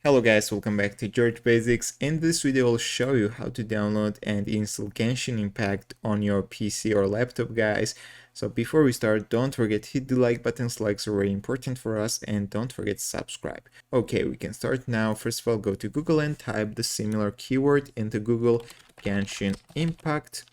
Hello guys, welcome back to George Basics. In this video I'll show you how to download and install Genshin Impact on your PC or laptop, guys. So before we start, don't forget to hit the like button. Likes are very important for us, and don't forget to subscribe. Okay, we can start now. First of all, go to Google and type the similar keyword into Google, Genshin Impact,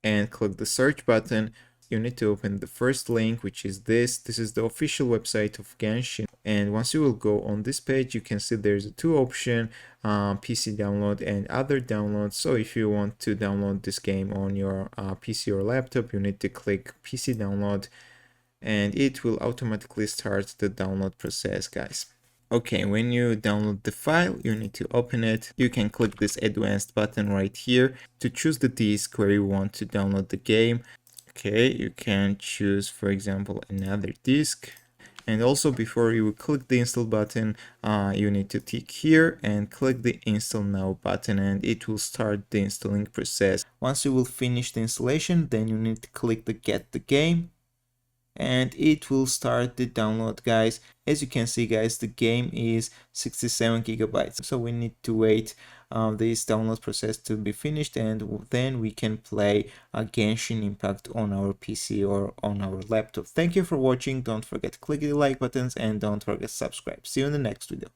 and click the search button. You need to open the first link, which is this. This is the official website of Genshin. And once you will go on this page, you can see there's a two option, PC download and other downloads. So if you want to download this game on your PC or laptop, you need to click PC download and it will automatically start the download process, guys. Okay, when you download the file, you need to open it. You can click this advanced button right here to choose the disk where you want to download the game. Okay, you can choose, for example, another disk. And also, before you click the install button, you need to tick here and click the install now button, and it will start the installing process. Once you will finish the installation, then you need to click the get the game, and it will start the download, guys. As you can see, guys, the game is 67 gigabytes, so we need to wait this download process to be finished, and then we can play Genshin Impact on our PC or on our laptop. Thank you for watching. Don't forget to click the like buttons and don't forget to subscribe. See you in the next video.